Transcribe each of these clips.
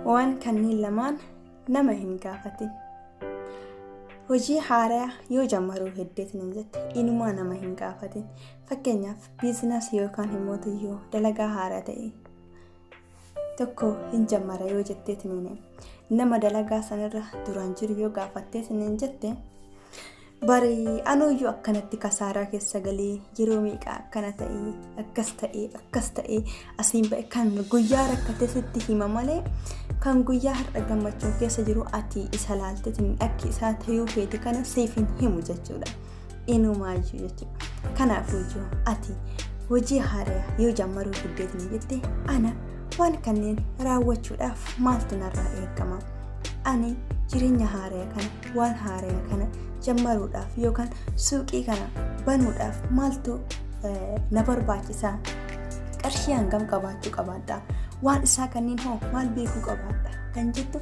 waan kanneen lamaan nama hin gaafatin. Hojii haaraa yoo jammaruu heddeetiin jette inumaa nama hin gaafatin. Fakkeenyaaf biizinasii yookaan immoo dalagaa haaraa ta'e tokko hin jammara yoo jetteetiin nama dalagaa sanarra duraan jiru yoo gaafatteetiin jette bari anuyyuu akkanatti kasaaraa keessa galee yeroo meeqa akkana ta'e akkas ta'e asiin ba'e kan guyyaa rakkate sitti hima malee kan guyyaa har'a gammachuun keessa jiru ati isa laalteetiin akki isaa ta'uu feeti kana siif hin himu jechuudha. Inumaayyuu jechuudha. Kanaafuu ati hojii haaraa yoo jammaruu heddeetiin jette ana waan kanneen raawwachuudhaaf maaltu narraa eegama? Ani jireenya haaraa kana waan haaraa kana jammaruudhaaf yookaan suuqii kana banuudhaaf maaltu na barbaachisa? Qarshii hangam qabaachuu qabaadha? Waan isaa kanneen hoo maal beekuu qabaadha? Kan jettu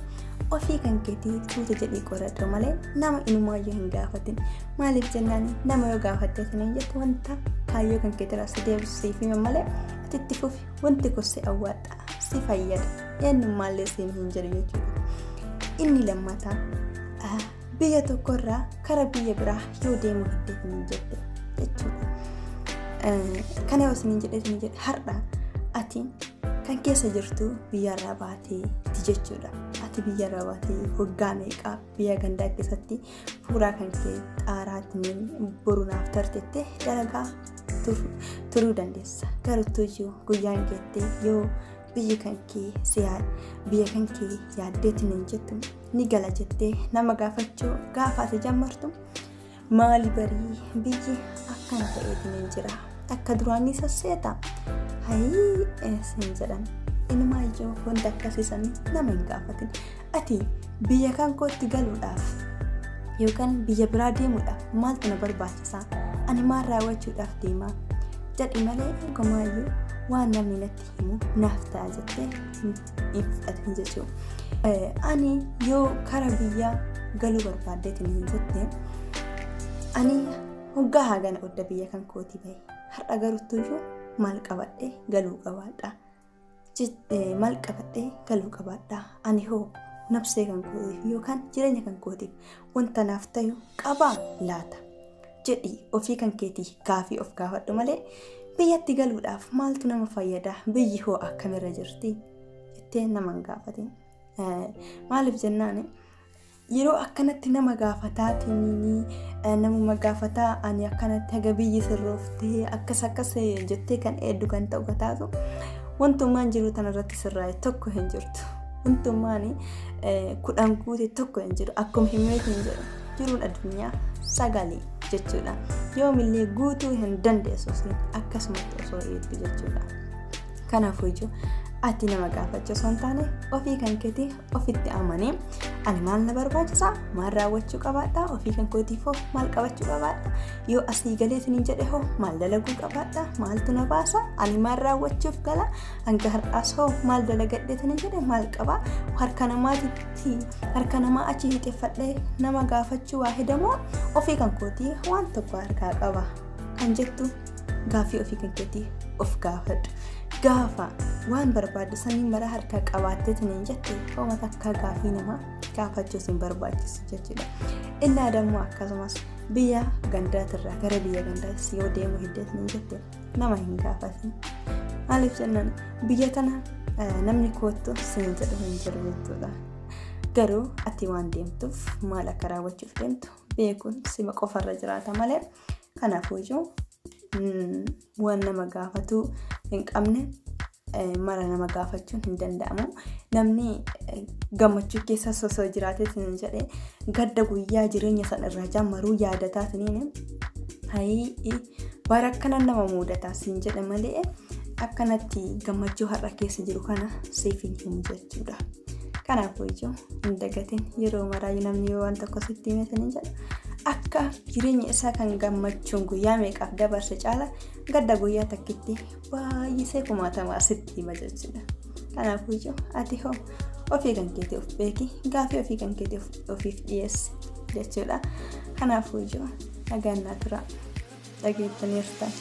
ofii kan keetii tuuta jedhii qoradhu malee nama inumaayyuu hin gaafatin. Maaliif jennaan nama yoo gaafatteetiin jettu wanta kaayyoo kan keetirraa si deebisuuf hima malee atitti fufi wanti kun si awwaadha si fayyada eenyummaallee siin hin jedhu jechuudha. Inni lammataa biyya tokkorraa kara biyya biraa yoo deemuu heddeetiin jette jechuudha. Kana yoo isin jedhe har'a ati kan keessa jirtu biyyarraa baateeti jechuudha. Ati biyyarraa baatee waggaa meeqaa biyya gandaa keessatti fuuraa kan kee xaaraatiin borunaaf tartette dalagaa turuu dandeessa. Garuu guyyaan geettee yoo biyya kan kee yaaddeetiin jettu ni gala jettee nama gaafachuu gaafaate jammartu maali barii biyyi akkana ta'eetiin jira akka duraanii sasseeta hayii siin jedhan inumaayyuu wanta akkasiisan nama hin gaafatin. Ati biyya kan kootti galuudhaaf yookaan biyya biraa deemuudhaaf maaltu na barbaachisaa? Ani maal raawwachuudhaaf deemaa jedhi malee gomaayyuu waan namni natti himu naaf ta'a jettee hin fudhatin jechuudha. Ani yoo kara biyya galuu barbaaddeetiin hin jette ani hoggaa haagana odda biyya kan kootii bahe har'a garuttuyyuu maal qabadhee galuu qabaadha? Maal qabadhee galuu qabaadha? Ani hoo nafsee kan kootiif yookaan jireenya kan kootiif wanta naaf ta'u qabaa laata? Jedhi ofii kan keetii gaafii of gaafadhu malee biyyatti galuudhaaf maaltu nama fayyada? Biyyi hoo akkamirra jirti? Jettee nama hin gaafatin. Maaliif jennaan yeroo akkanatti nama gaafataatiin namuma gaafataa ani akkanatti haga biyyi sirrooftee akkas jettee kan eeddu kan ta'u kataatu wantummaan jiru tanarratti sirraa'e tokko hin jirtu. Wantummaan 10 guute tokko hin jiru. Akkuma himeetiin jedhu jiruun addunyaa 9 jechuudha. Yoomillee guutuu hin dandeessu akkasumatti osoo eeddu jechuudha. Kanaafuu ati nama gaafachuu osoo hin taane ofii kan keetii ofitti amanii ani maal na barbaachisaa? Maal raawwachuu qabaadha? Ofii kan kootiif hoo maal qabachuu qabaadha? Yoo asii galeetiin jedhe hoo maal dalaguu qabaadha? Maaltu na baasa? Ani maal raawwachuuf gala? Hanga har'aas hoo maal dalagadheetiin jedhe maal qabaa? Harka namaa achi hiixeffadhee nama gaafachuu waa hedamoo ofii kan kootii waan tokko harkaa qaba kan jettu gaafii ofii kan keetii of gaafadhu. Gaafa waan barbaaddu saniin mara harkaa qabaatteetiin hin jette hooma takka gaafii nama gaafachuus hin barbaachisu jechuudha. Inni adammoo akkasumas biyya gandaatirraa gara biyya gandaatti yoo deemu heddeetiin hin jette nama hin gaafatin. Maaliif jennaan biyya tana namni koottu siin jedhu hin jiru jechuudha. Garuu ati waan deemtuuf maal akka raawwachuuf deemtu beekuun sima qofarra jiraata malee kanaafuu waan nama gaafatuu hin qabne mara nama gaafachuun hin danda'amu. Namni gammachuu keessa osoo jiraateetiin jedhee gadda guyyaa jireenya sana irraa jammaruu yaadataatiniin hayii bara akkana nama muudataa siin jedhe malee akkanatti gammachuu har'a keessa jiru kana siif hin himu jechuudha. Kanaafuu hin dagatin yeroo maraayyuu namni yoo waan tokko sitti himetanii jedha akka jireenya isaa kan gammachuun guyyaa meeqaaf dabarse caala gadda guyyaa takkitti baay'isee kumaatamaa sitti hima jechuudha. Kanaafuu ati hoo ofii kan keetii of beeki gaafii ofii kan keetii ofiif dhiyeessi jechuudha. Kanaafuu nagaan naa tura dhageettaniirtan.